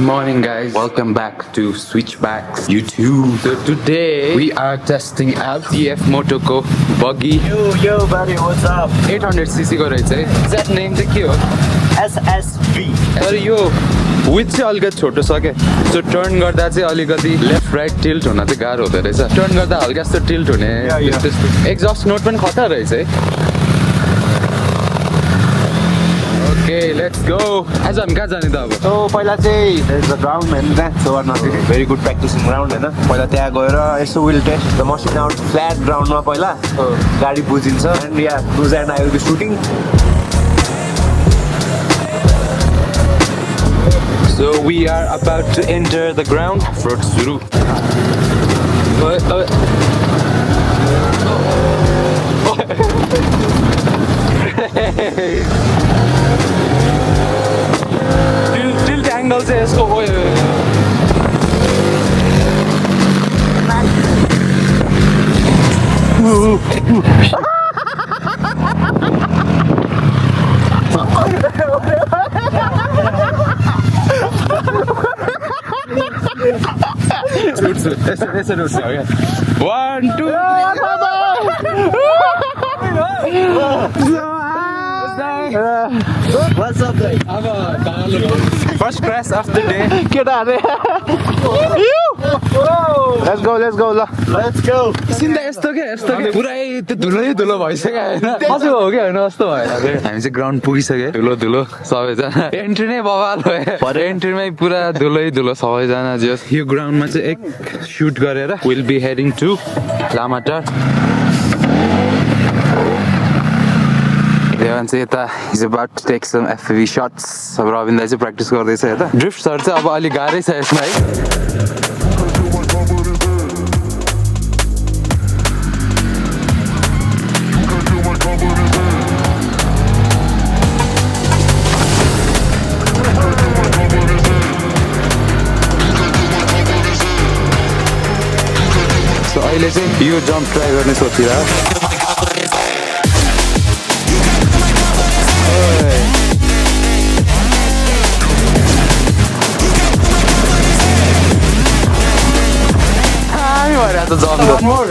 morning, guys. Welcome back to Switchback YouTube. So today we are testing out CFMOTO को buggy. Yo buddy, what's up? 800cc को रहेछ है. Exact name चाहिँ के हो? SSV. तर यो विथ चाहिँ अलिकति छोटो छ के. सो टर्न गर्दा चाहिँ अलिकति लेफ्ट राइट टिल्ट हुन चाहिँ गाह्रो हुँदो रहेछ. टर्न गर्दा हल्का जस्तो टिल्ट हुने. एक्जस्ट नोट पनि खतरा रहेछ है. Okay, let's go. आज हामी कहाँ जाने त अब? So पहिला चाहिँ there is a ground and that's so not very good practicing ground हैन. पहिला त्यहाँ गएर यसो will test the machine out flat ground मा पहिला गाडी बुझिन्छ and yeah, Nhuzza and I will be shooting. So we are about to enter the ground. Offroad सुरु. Tilt angle चाहिँ यसको One, two, What's up guys? first crash of the day. Let's go ल. Let's go. सिन्दा यस्तो के पुरै त्यो धुलो भइसक्यो हैन. कसो हो के हैन जस्तो भयो. हामी चाहिँ ग्राउन्ड पुगिसक्यो. धुलो सबैजना. एन्ट्री नै बवाल भयो. पर एन्ट्रीमै पुरा धुलो सबैजना जस यो ग्राउन्डमा चाहिँ एक शूट गरेर will be heading to Lamatar. Dewan चाहिँ यता is about to take some FV shots. अब रबिन दाइ चाहिँ प्र्याक्टिस गर्दैछ यता. ड्रिफ्टहरु चाहिँ अब अलि गाह्रै छ यसमा है. सो अहिले चाहिँ यो जम्प ट्राई गर्ने सोचिरहेको. to jump. One more.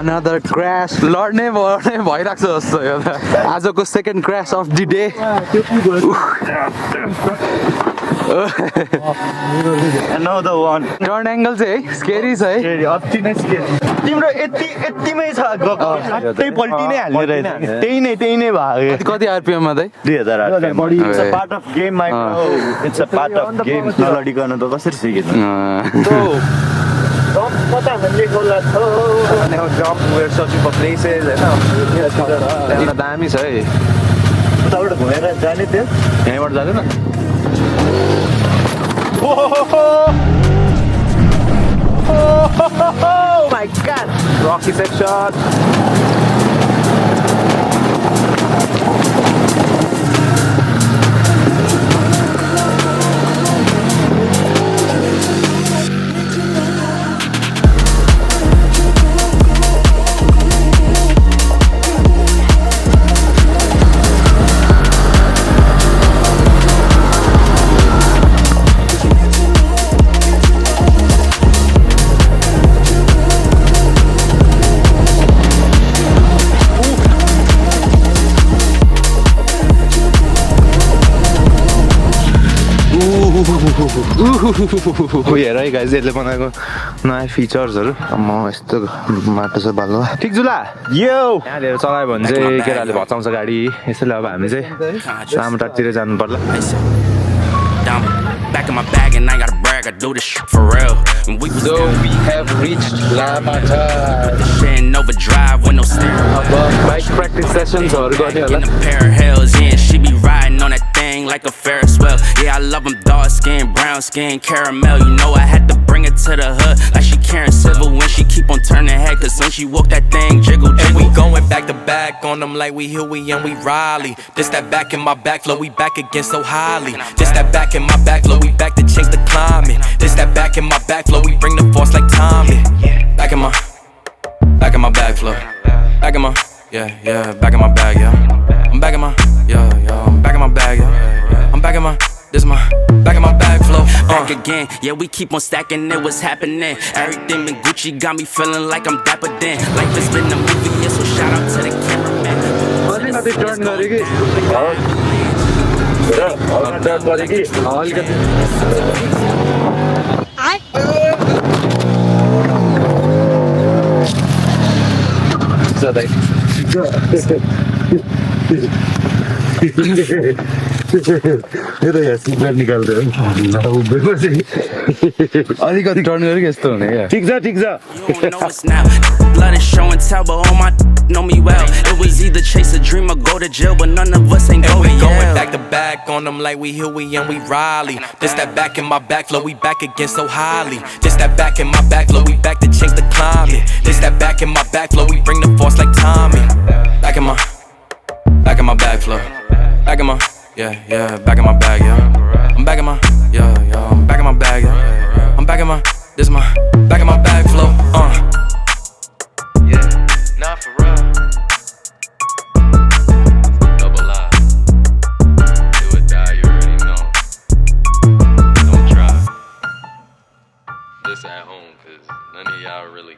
Another crash. लड्ने भइरहेको छ जस्तो यो त. आजको second crash of the day. Another one. Turn angle चाहिँ है स्केरी छ है. अति नै स्केरी. तिम्रो यतिमै छ गएको. त्यही पल्टी नै हाल्ने रहेछ. त्यही नै भयो. कति आरपीएम मा दाइ? 2000 RPM. It's a part of game my bro. It's a part of game. नलडिकन त कसरी सिकिन्छ. Jump, we're searching for places. त्यहाँ दामी छ है. उताबाट घुमेर जाने थियो. यहाँबाट जाँदैन. Oh my god. Rocky section. हेर है गाइज यसले बनाएको नयाँ फिचर्सहरू. म यस्तो माटो छ बाल्नु ठिक जुला यो यहाँ लिएर चलायो भने चाहिँ केटाहरूले भचाउँछ गाडी. यसैले अब हामी चाहिँ लामाटारतिर जानु पर्ला. brag, I do this shit for real. When we was So we have reached La Mancha. in overdrive with no steering. अब बाइक प्र्याक्टिस सेसन्सहरू गर्ने होला In a pair of hills, yeah, she be riding on that thing like a Ferris wheel. Yeah, I love them dark skin, brown skin, caramel. You know I had to bring it to the hood like she Karen Civil when she keep on turning head. Cause when she walk that thing, jiggle, jiggle. And we going back to back on them like we Huey and we Riley. This that back in my back flow, we back again so highly. This that back in my back flow, we back to change the climate. This that back in my back flow, we bring the force like Tommy. Back in my back flow. Back in my, yeah, back in my bag, yeah. I'm back in my, yeah, I'm back in my bag, yeah. I'm back in my, this my, back in my bag flow. Back again, yeah, we keep on stacking it, what's happening? Everything in Gucci got me feeling like I'm dapper then. Life has been a movie, yeah, so shout out to the cameraman. अलिकति turn गरे कि turn गरे कि अलिकति ज्यादै अलिकति turn गरे कि यस्तो हुने क्या ठिक छ You don't know us now. Blood is show and tell, but all my know me well. It was either chase a dream or go to jail, but none of us ain't And we going going yeah. back to back on them like we Huey and we Riley. This that back in my back flow, we back again so highly. This that back in my back flow, we back to change the climate. This that back in my back flow, we bring the force like Tommy. Back in my back flow. Back in my, yeah, back in my bag, yeah. I'm back in my, yeah, I'm back in my bag, yeah. I'm back in my, this my, back in my bag flow, Yeah, not for real. Double I. Do or die, you already know. Don't try. This at home, cause none of y'all really